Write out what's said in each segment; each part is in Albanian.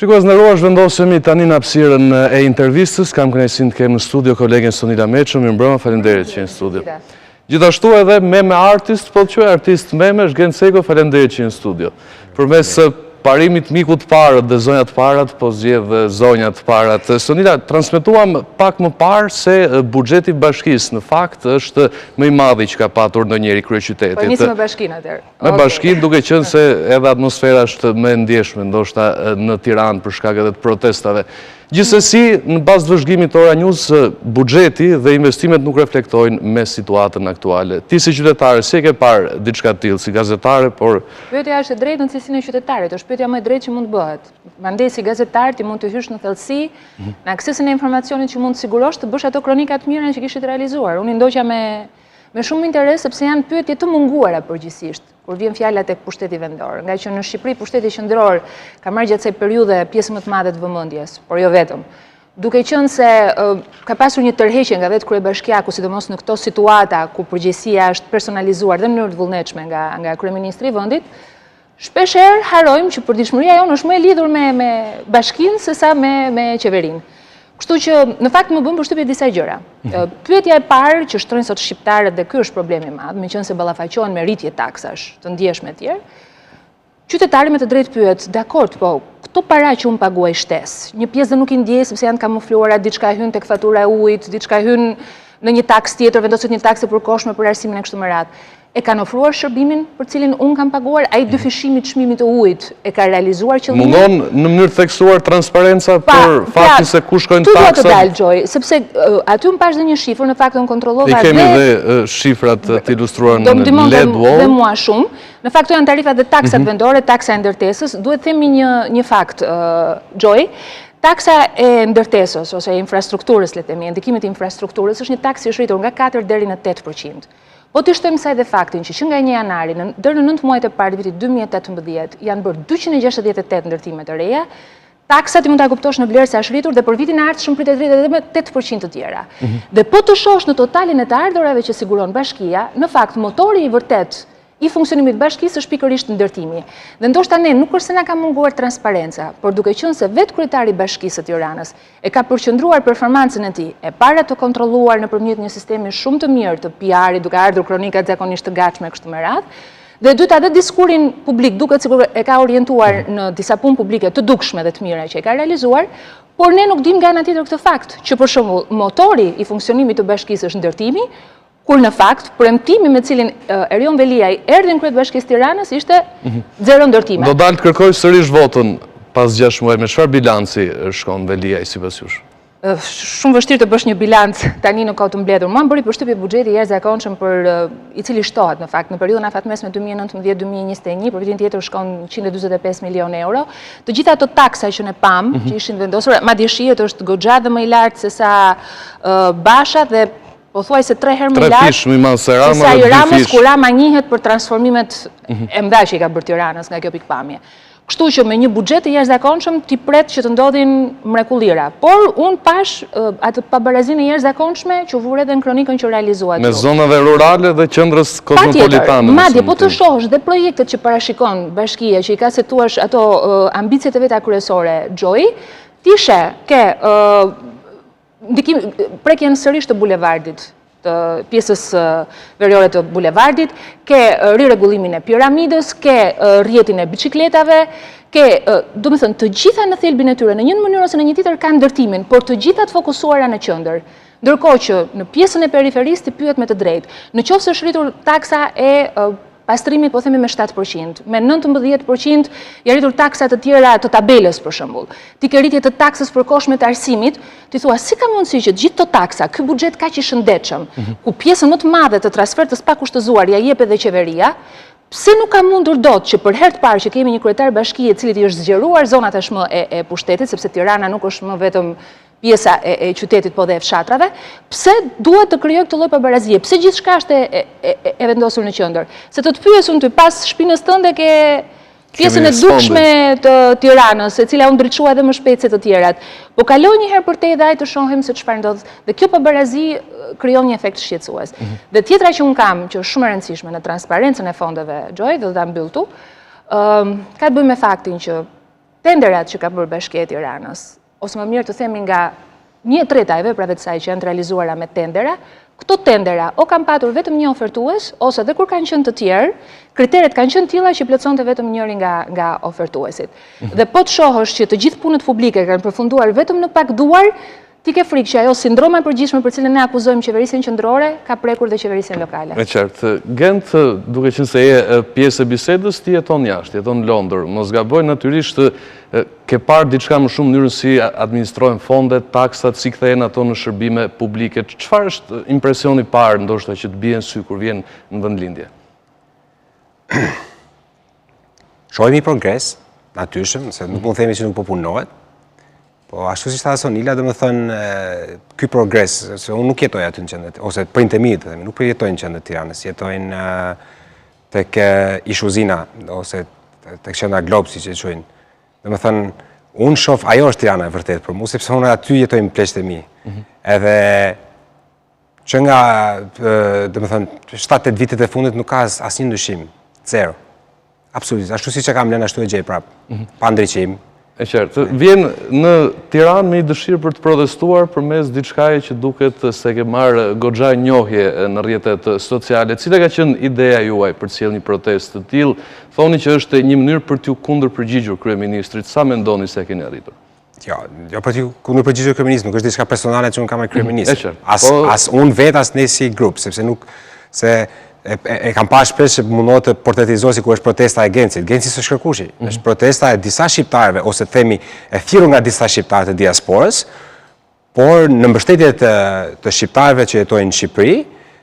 Shikues nderuar, zhvendosemi tani në hapësirën e intervistës. Kam kënaqësinë të kem në studio kolegen Sonila Meço. Mirëmbrëma, faleminderit që jeni në studio. Gjithashtu edhe meme artist, po të quaj artist meme, Shgen Seko, faleminderit që jeni në studio. Përmes parimit mikut parët dhe zonjat parat, po zgjedh zonjat parat. Sonila, transmetuam pak më parë se buxheti bashkisë në fakt është më i madhi që ka patur ndonjëri kryeqytetit. Po nisim me bashkinë atëherë. Me bashkinë, duke qenë se edhe atmosfera është më e ndjeshme ndoshta në Tiranë për shkak edhe të protestave. Gjithsesi, në bazë të vëzhgimit të Oranjus, buxheti dhe investimet nuk reflektojnë me situatën aktuale. Ti si qytetare, si e ke parë diçka të tillë, si gazetare, por pyetja është e drejtë në cilësinë e qytetarit, është pyetja më e drejtë që mund të bëhet. Mandej si gazetar ti mund të hysh në thellësi, në aksesin e informacionit që mund të sigurosh të bësh ato kronika të mira që kishit realizuar. Unë ndoqa me shumë interes sepse janë pyetje të munguara përgjithsisht kur vjen fjala tek pushteti vendor, nga që në Shqipëri pushteti qendror ka marrë gjatë kësaj periudhe pjesë më të madhe të vëmendjes, por jo vetëm. Duke qenë se ka pasur një tërheqje nga vetë kryebashkiaku, sidomos në këto situata ku përgjegjësia është personalizuar dhe në mënyrë të vullnetshme nga kryeministri i vendit, shpeshherë harrojmë që përditshmëria jonë është më e lidhur me bashkinë sesa me qeverinë. Kështu që në fakt më bën përshtypje disa gjëra. Pyetja e parë që shtrojnë sot shqiptarët dhe ky është problemi i madh, meqense ballafaqohen me rritje taksash të ndjeshme të tjerë. Qytetari me të drejtë pyet, dakord, po, këto para që unë paguaj shtesë, një pjesë dhe nuk i ndjej sepse janë kamufluara, diçka hyn tek fatura e ujit, diçka hyn në një taks tjetër, vendoset një taksë e përkohshme për arsimin e kështu me radhë. E kanë ofruar shërbimin për cilin unë kam paguar, ai dyfishimi të çmimit të ujit e ka realizuar qëllimin. Mungon në mënyrë theksuar transparenca për faktin se ku shkojnë taksat. Tu do të dalë Gjoj, sepse aty më pash dhe një shifër, në fakt unë kontrollova dhe... I kemi dhe shifrat të ilustruar në LED wall. Dhe mua shumë. Në fakt janë tarifat dhe taksat vendore, taksa e ndërtesës. Duhet themi një fakt, Gjoj. Taksa e ndërtesës ose infrastrukturës, le të themi, ndikimit të infrastrukturës është një taksë që është rritur nga 4 deri në 8%. Po të shtojmë saj dhe faktin që nga 1 janari deri në 9 muajt e parë të vitit 2018 janë bërë 268 ndërtime të reja, taksat i mund ta kuptosh në vlerë se është rritur dhe për vitin e ardhshëm pritet rritet edhe me 8% të tjera. Dhe po të shohësh në totalin e të ardhurave që siguron bashkia, në fakt motori i vërtet i funksionimit bashkisë është pikërisht ndërtimi. Dhe ndoshta ne nuk është se na ka munguar transparenca, por duke qenë se vetë kryetari i bashkisë së Tiranës e ka përqendruar performancën e tij, e para të kontrolluar nëpërmjet një sistemi shumë të mirë të PR-it, duke ardhur kronika zakonisht të gatshme kështu me radhë, dhe dyta dhe diskurin publik duket sikur e ka orientuar në disa punë publike të dukshme dhe të mira që e ka realizuar, por ne nuk dim nga ana tjetër këtë fakt, që për shembull motori i funksionimit të bashkisë është ndërtimi, kur në fakt, premtimi me cilin Erion Veliaj erdhi në kryebashkisë Tiranës ishte 0 ndërtime. Do dalë të kërkoj sërish votën pas 6 muaj, me çfarë bilanci shkon Veliaj sipas jush? Shumë vështirë të bësh një bilanc tani në kohë të mbledhur. Mua më bëri përshtypje buxheti i jashtëzakonshëm për i cili shtohet në fakt në periudhën afatmesme 2019-2021, për vitin tjetër shkon 145 milionë euro. Të gjitha ato taksa që ne pam, që ishin vendosur, madje shihet është goxha dhe më i lartë se sa Basha dhe po thuaj se 3 herë më lartë se sa i Ramës, kur Rama njihet për transformimet e mëdha që i ka bërë Tiranës nga kjo pikpamje. Kështu që me një buxhet të jashtëzakonshëm ti pret që të ndodhin mrekullira. Por unë pash atë pabarazinë e jashtëzakonshme që vure edhe në kronikën që realizuat. Me zonave rurale dhe qendrës kozmopolitane. Madje po të shohësh dhe projektet që parashikon bashkia, që i ka setuar ato ambicet e veta kryesore, Gjoj, ti sheh ke prekjen sërish të bulevardit, të pjesës veriore të bulevardit, ke riregullimin e piramidës, ke rrjetin e biçikletave, ke, do të thënë, të gjitha në thelbin e tyre, në një mënyrë ose në një tjetër kanë ndërtimin, por të gjitha të fokusuara në qendër. Ndërkohë që në pjesën e periferisë ti pyet me të drejtë, në qoftë se është rritur taksa e pastrimit, po themi me 7%, me 19% i rritur taksat të tjera të tabelës për shembull. Ti ke rritje të taksës përkohshme të arsimit, ti thua si ka mundësi që gjithë këto taksa, ky buxhet kaq i shëndetshëm, ku pjesën më të madhe të transfertës pa kushtëzuar ja jep edhe qeveria, pse nuk ka mundur dot që për herë të parë që kemi një kryetar bashkie i cili i është zgjeruar zona tashmë e pushtetit, sepse Tirana nuk është më vetëm pjesa e qytetit po dhe e fshatrave, pse duhet të krijoj këtë lloj pabarazie? Pse gjithçka është e vendosur në qendër? Se të pyes unë ty pas shpinës tënde ke pjesën e dukshme të Tiranës, e cila u ndriçua edhe më shpejt se të tjerat. Po kaloj një herë përtej dhe ai të shohim se çfarë ndodh. Dhe kjo pabarazi krijon një efekt shqetësues. Dhe tjetra që un kam, që është shumë e rëndësishme në transparencën e fondeve, Gjoj, dhe ta mbyll tu, ka të bëjë me faktin që tenderat që ka bërë Bashkia e Tiranës, ose më mirë të themi nga 1/3 e veprave të saj që janë të realizuara me tendera, këto tendera o kanë patur vetëm një ofertues, ose dhe kur kanë qenë të tjerë, kriteret kanë qenë tilla që plotësonte vetëm njëri nga ofertuesit. Dhe po të shohësh që të gjithë punët publike kanë përfunduar vetëm në pak duar, ti ke frikë që ajo sindroma e përgjithshme për cilën ne akuzojmë qeverisjen qendrore ka prekur dhe qeverisjen lokale. E qartë, Gent, duke qenë se je pjesë e bisedës, ti jeton jashtë, jeton në Londër. Mos gaboj, natyrisht ke parë diçka më shumë mënyrën si administrojnë fondet, taksat, si kthehen ato në shërbime publike. Çfarë është impresioni i parë ndoshta që të bien sy kur vjen në vendlindje? Shohimi progres, natyrshëm, se nuk mund të themi që nuk po punohet. Po, ashtu si shta Sonila, dhe më thënë, ky progres, se unë nuk jetoj aty në qendër, ose prindë e mi, nuk jetojnë në qendër Tiranës, jetojnë tek Ishuzina, ose tek qendra Glob, si që quajnë. Dhe më thënë, unë shoh, ajo është Tirana e vërtet për mu, sepse unë aty jetoj në pleqët e mi. Edhe që nga, dhe më thënë, 7-8 vitet e fundit nuk ka asnjë ndryshim, zero. Absolutisht, ashtu si që kam lënë ashtu e gjej prapë, pa ndriçim. E qartë, vjen në Tiranë me i dëshirë për të protestuar përmes diçkaje që duket se ke marrë goxha njohje në rrjetet sociale. Cila ka qenë ideja juaj për të sjellë një protestë të tillë? Thoni që është një mënyrë për t'ju kundërpërgjigjur kryeministrit. Sa mendoni se keni arritur? Jo, për t'ju kundërpërgjigjur kryeministrit, nuk është diçka personale që unë kam me kryeministrin. E As unë vetë, as ne si grup, sepse nuk e kam pa shpesh që mundohet të portretizohet si ku është protesta e Gencit. Genci së shkërkushi. Është protesta e disa shqiptarëve, ose themi e thirrur nga disa shqiptarë të diasporës, por në mbështetje të shqiptarëve që jetojnë në Shqipëri,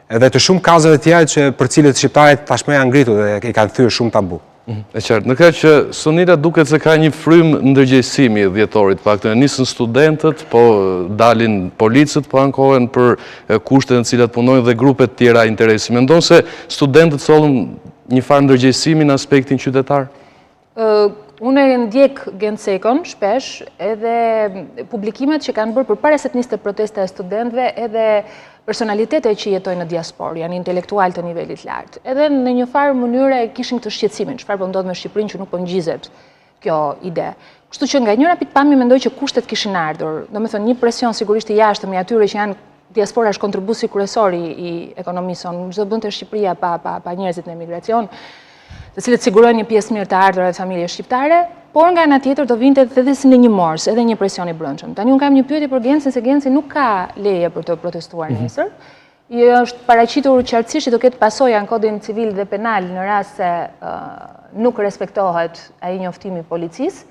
edhe të shumë kauzave tjera që për cilët shqiptarët tashmë janë ngritur dhe i kanë thyrë shumë tabu. E qartë, në ka që Sonila duket se ka një frymë ndërgjegjësimi dhjetorit, paktën nisën studentët, po dalin policët, po ankohen për kushtet në cilat punojnë dhe grupet tjera interesi. Mendon se studentët sollën një farë ndërgjegjësimi në aspektin qytetar? Unë e ndjek Gensekon shpesh edhe publikimet që kanë bërë përpara se të niste protesta e studentëve edhe personalitete që jetojnë në diasporë, janë intelektual të nivelit lartë. Edhe në një farë mënyre kishin këtë shqetësimin, çfarë po ndodh me Shqipërinë që nuk po ngjizet kjo ide. Kështu që nga njëra pikpamje mendoj që kushtet kishin ardhur. Domethënë një presion sigurisht i jashtëm i atyre që janë diaspora është kontribuesi kryesor i ekonomisë sonë. Çdo bënte Shqipëria pa njerëzit në emigracion, të cilët sigurojnë një pjesë mirë të ardhurave të familjes shqiptare, por nga ana tjetër do vinte edhe si në një mors, edhe një presion i brendshëm. Tani unë kam një pyetje për Gencin, se Genci nuk ka leje për të protestuar nesër. I është paraqitur qartësisht që do ketë pasoja në kodin civil dhe penal në rast se nuk respektohet ai njoftimi i policisë.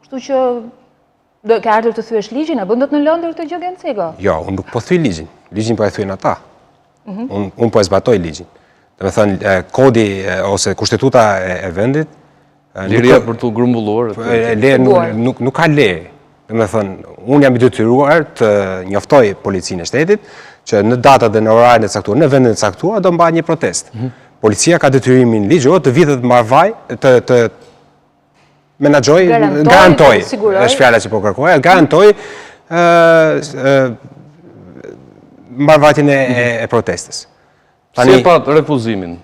Kështu që do ke ardhur të thyesh ligjin, a bën dot në Londër këtë gjë Gencego? Jo, unë nuk po thyej ligjin. Ligjin po e thyen ata. Unë po e zbatoj ligjin. Do të thënë kodi ose kushtetuta e vendit, liria për të grumbulluar. Nuk ka leje. Do të thënë, unë jam i detyruar të njoftoj policinë e shtetit që në datat dhe në orarin e caktuar, në vendin e caktuar do mbajë një protestë. Policia ka detyrimin ligjor të vitet marrvaj të menaxhoj, garantoj, është fjala që po kërkoj, garantoj marrëvajtjen e protestës. Si e pat refuzimin?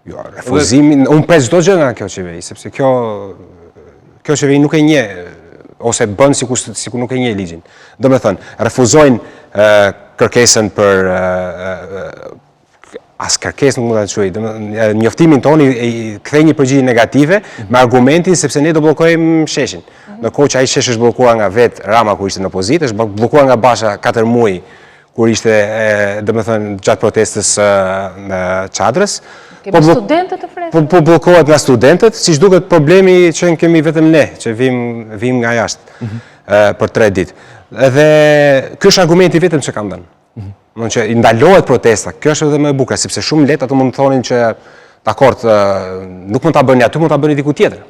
Jo, refuzimin, unë pres çdo gjë nga kjo qeveri, sepse kjo qeveri nuk e njeh, ose bën sikur nuk e njeh ligjin. Do me thënë, refuzojnë kërkesën për as kërkesë nuk mund ta quaj, njoftimin tonë i kthej një përgjigje negative me argumentin sepse ne do bllokojmë sheshin. Ndërkohë që ai shesh është bllokuar nga vet Rama kur ishte në opozitë, është bllokuar nga Basha 4 muaj kur ishte, do me thënë, gjatë protestës në Çadrës. Kemi studentët të fresë? Po bllokohet nga studentët, siç duket problemi që kemi vetëm ne, që vim nga jashtë për 3 ditë. Edhe ky është argumenti vetëm që kam dhënë. Domethënë që i ndalohet protesta, kjo është edhe më e bukur, sepse shumë lehtë ato mund të thonin që dakord, nuk mund ta bëni aty, mund ta bëni diku tjetër.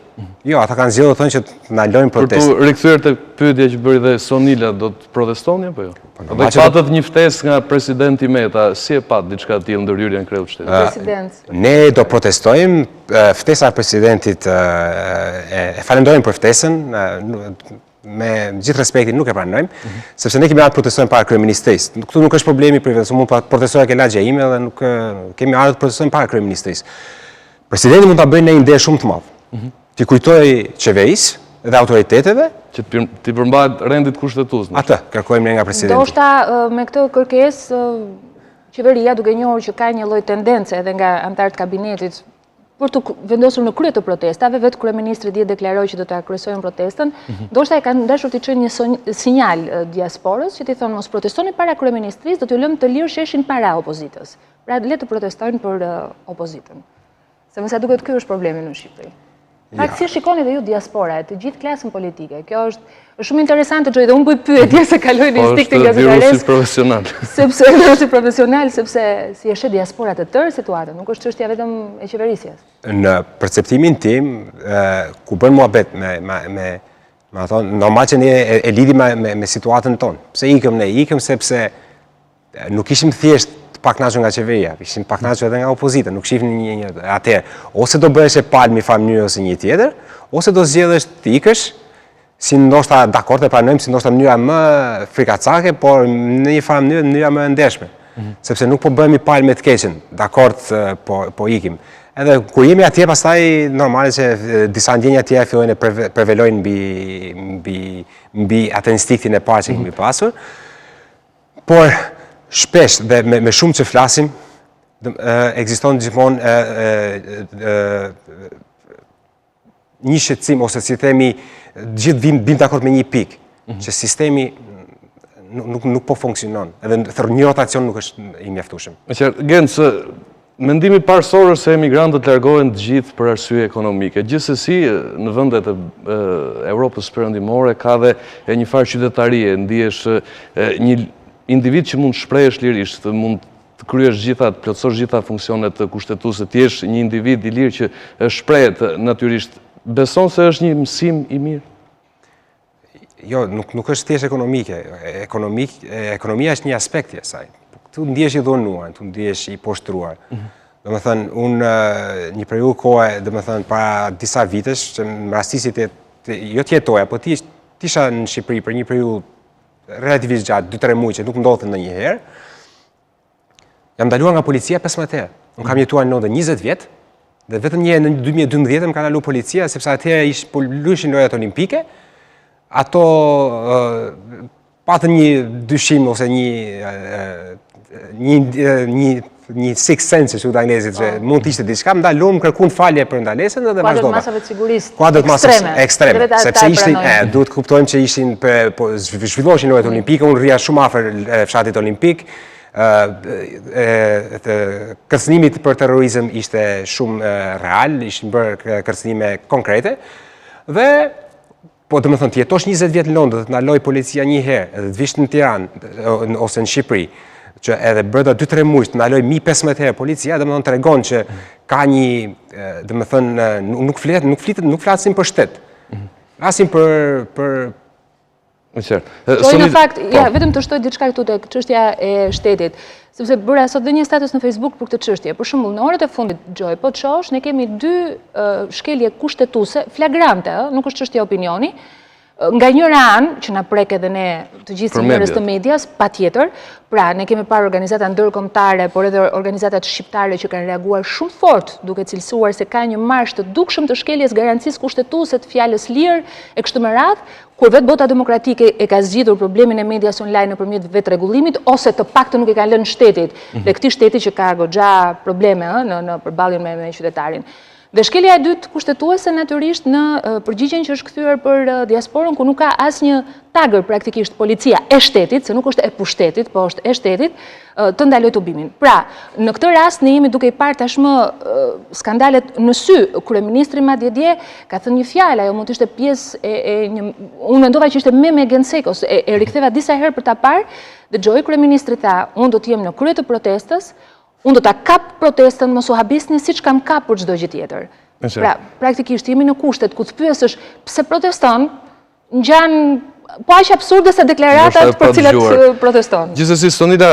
Jo, ata kanë zgjedhur të thonë që të ndalojnë protestën. Për të rikthyer te pyetja që bëri dhe Sonila, do të protestoni apo jo? Dhe patët një ftesë nga presidenti Meta, si e pat diçka të tillë ndërhyrjen në kreu të shtetit? Ne do protestojmë, ftesa e presidentit e falenderojmë për ftesën, me gjithë respektin nuk e pranojmë, sepse ne kemi ardhur të protestojmë para kryeministrisë. Këtu nuk është problemi privat, mund të protestojë ke lagja ime dhe nuk kemi ardhur të protestojmë para kryeministrisë. Presidenti mund ta bëjë një ide shumë të madh. Ti kujtoj qeverisë dhe autoriteteve. Që t'i përmbajt rendit kushtetues. Atë, kërkojmë ne nga presidenti. Ndoshta me këtë kërkesë, qeveria duke njohur që ka një lloj tendence edhe nga anëtarët e kabinetit për të vendosur në krye të protestave, vetë kryeministri dje deklaroi që do ta kryesojnë protestën, ndoshta e kanë dashur të çojnë një sinjal diasporës që t'i thonë mos protestoni para kryeministrisë, do t'ju lëmë të lirë sheshin para opozitës. Pra le të protestojnë për opozitën. Se më sa duket ky është problemi në Shqipëri. Pak si shikoni dhe ju diaspora, të gjithë klasën politike. Kjo është shumë interesante, Gjoj, dhe unë bëj pyetje se kaloj në instiktin gazetares. Po është virusi profesional. Sepse virusi profesional, sepse si e sheh diaspora të tërë situatën, nuk është çështja vetëm e qeverisjes. Në perceptimin tim, ku bën muhabet me ato, normal që ne e lidhim me situatën tonë. Pse ikëm ne? Ikëm sepse nuk ishim thjesht paknaqur nga qeveria, ishim paknaqur edhe nga opozita, nuk shihnin një atëherë. Ose do bëhesh e palë në farë mënyrë ose një tjetër, ose do zgjedhësh të ikësh, si ndoshta dakord e pranojmë, si ndoshta mënyra më frikacake, por në një farë mënyra më e ndershme. Sepse nuk po bëhemi palë me të keqen, dakord, po ikim. Edhe kur jemi atje, pastaj normale që disa ndjenja tjera fillojnë e prevelojnë mbi atë instiktin e parë që kemi pasur. Por shpesh dhe me shumë që flasim, ekziston gjithmonë një shqetësim, ose si themi, gjithë bim dakord me një pikë, që sistemi nuk po funksionon, edhe një rotacion nuk është i mjaftueshëm. Gencë, mendimi parësor është se emigrantët largohen të gjithë për arsye ekonomike. Gjithsesi, në vendet e Evropës perëndimore ka dhe një farë qytetarie, ndihesh një individ që mund të shprehesh lirisht, mund të kryesh gjitha, të plotësosh gjitha funksionet kushtetuese, të jesh një individ i lirë që shprehet natyrisht. Beson se është një mësim i mirë? Jo, nuk është thjesht ekonomike. Ekonomia është një aspekt i asaj. Tu ndihesh i dhunuar, tu ndihesh i poshtruar. Domethënë, unë një periudhë kohe, domethënë para disa vitesh, që më rastisit jo të jetoja, po ti isha në Shqipëri për një periudhë relativisht gjatë, 2-3 muaj që nuk ndodhte ndonjëherë, jam ndaluar nga policia 15 herë. Unë kam jetuar në 20 vjet, dhe vetëm një në 2012 më ka ndaluar policia sepse atëherë po luajshin lojrat olimpike. Ato patën një dyshim ose një sixth sense, që u anglezit, që mund të ishte diçka, më ndaluam, kërkuan falje për ndalesën dhe vazhdova. Kuadrat masave të sigurisë ekstreme, sepse ishin, duhet kuptojmë që ishin zhvilloheshin lojrat olimpike, unë rria shumë afër fshatit olimpik, kërcënimit për terrorizëm ishte shumë real, ishin bërë kërcënime konkrete, dhe po të më thënë, të jetosh 20 vjet në Londër, të ndaloj policia një herë, edhe të vish në Tiranë ose në Shqipëri, që edhe brenda 2-3 muaj të ndaloj 1500 herë policia, dhe më thënë tregon që ka një, dhe më thënë, nuk flasim për shtet. Flasim për në fakt, vetëm të shtoj diçka këtu tek çështja e shtetit, sepse bëra sot dhe një status në Facebook për këtë çështje. Për shembull, në orët e fundit, Gjoj, po të shohësh, ne kemi 2 shkelje kushtetuese flagrante, nuk është çështje opinioni, nga njëra anë, që na prek edhe ne të gjithë si njerëz të medias, patjetër, pra ne kemi parë organizata ndërkombëtare, por edhe organizatat shqiptare që kanë reaguar shumë fort, duke cilësuar se ka një marsh të dukshëm të shkeljes garancisë kushtetuese të fjalës lirë e kështu me radhë, kur vetë bota demokratike e ka zgjidhur problemin e medias online nëpërmjet vetë rregullimit, ose të paktën nuk e ka lënë shtetit, dhe këtij shteti që ka goxha probleme në përballjen me qytetarin. Dhe shkelja e dytë kushtetuese natyrisht në përgjigjen që është kthyer për diasporën, ku nuk ka asnjë tagër praktikisht policia e shtetit, se nuk është e pushtetit, po është e shtetit, të ndaloj tubimin. Pra, në këtë rast ne jemi duke i parë tashmë skandalet në sy. Kryeministri madje dje ka thënë një fjalë, ajo mund të ishte pjesë unë mendova që ishte me Gensekos, e riktheva disa herë për ta parë, dhe Gjoj, kryeministri tha, unë do të jem në krye të protestës, unë do ta kap protestën, mos u habisni siç kam kapur çdo gjë tjetër. Pra, praktikisht jemi në kushtet ku të pyesësh pse proteston, ngjan po aq absurde sa deklaratat për cilat proteston. Gjithsesi, Sonila,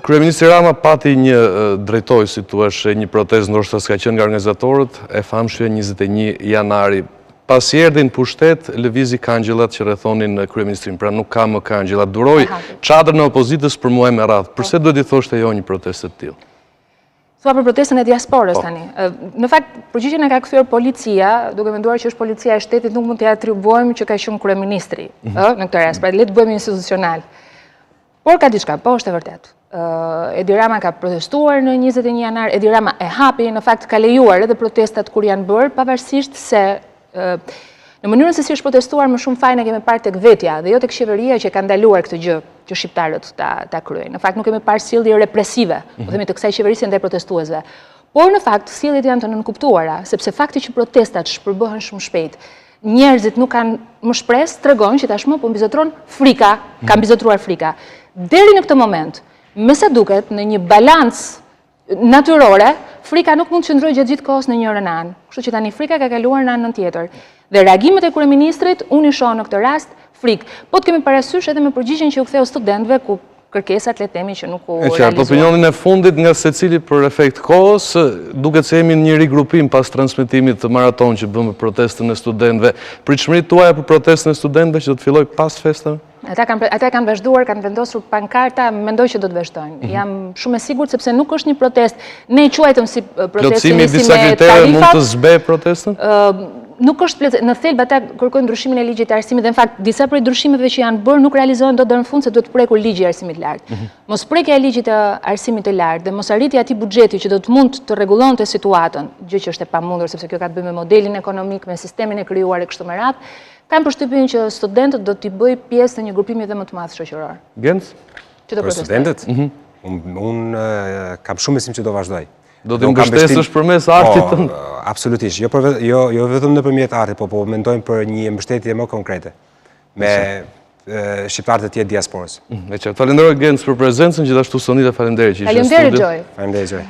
kryeministri Rama pati një drejtoj, si thua, një protestë ndoshta s'ka qenë nga organizatorët, e famshme 21 janari. Pasi erdhi në pushtet, lëvizi kangjillat që rrethonin kryeministrin, pra nuk ka më kangjillat. Duroi çadrën e opozitës për muaj me radhë. Përse duhet i thoshte jo një protestë të tillë? Thua për protestën e diasporës tani. Në fakt, përgjigjen e ka kthyer policia, duke menduar që është policia e shtetit, nuk mund t'i atribuojmë që ka qenë kryeministri në këtë rast, pra le të bëjmë institucional. Por ka diçka, po është e vërtet. Edi Rama ka protestuar në 21 janar, Edi Rama e hapi, në fakt ka lejuar edhe protestat kur janë bërë, pavarësisht se në mënyrën se si është protestuar më shumë fajin e kemi parë tek vetja dhe jo tek qeveria që ka ndaluar këtë gjë që shqiptarët ta kryejnë. Në fakt nuk kemi parë sjellje represive, po themi të kësaj qeverisje ndaj protestuesve. Por në fakt sjelljet janë të nënkuptuara, sepse fakti që protestat shpërbëhen shumë shpejt, njerëzit nuk kanë më shpresë, tregon që tashmë po mbizotron frika, ka mbizotruar frika. Deri në këtë moment, me sa duket, në një balancë natyrore, frika nuk mund të qëndrojë gjatë gjithë kohës në njërin anë. Kështu që tani frika ka kaluar në anën tjetër. Dhe reagimet e kryeministrit unë i shoh në këtë rast frikë. Po të kemi parasysh edhe me përgjigjen që u ktheu studentëve ku kërkesat le të themi që nuk u realizuan. Opinionin e fundit nga secili për efekt kohës, duket se jemi në një rigrupim pas transmetimit të maraton që bëmë protestën e studentëve. Pritshmëritë tuaja për protestën e studentëve që do të fillojë pas festave? Ata kanë vazhduar, kanë vendosur pankarta, mendoj që do të vazhdojnë. Jam shumë e sigurt sepse nuk është një protestë. Ne e quajtëm si protestë plotësimi i disa kritere mund të zbejë protestën? Nuk është plotësim. Në thelb ata kërkojnë ndryshimin e ligjit të arsimit dhe në fakt disa prej ndryshimeve që janë bërë nuk realizohen dot deri në fund se duhet prekur ligji i arsimit të lartë. Mos prekja e ligjit të arsimit të lartë dhe mos arritja e atij buxheti që do të mund të rregullonte situatën, gjë që është e pamundur sepse kjo ka të bëjë me modelin ekonomik, me sistemin e krijuar e kështu me radhë, kam përshtypjen që studentët do t'i bëj pjesë në një grupim edhe më të madh shoqëror. Genc? Për studentët? Unë kam shumë besim që do vazhdoj. Do t'i mbështesësh përmes artit tënd? Absolutisht, jo vetëm nëpërmjet artit, po mendojmë për një mbështetje më konkrete me shqiptarët e tjerë diasporës. Falenderoj Genc për prezencën, gjithashtu Sonila faleminderit që ishe në studio. Faleminderit Gjoj. Faleminderit Gjoj.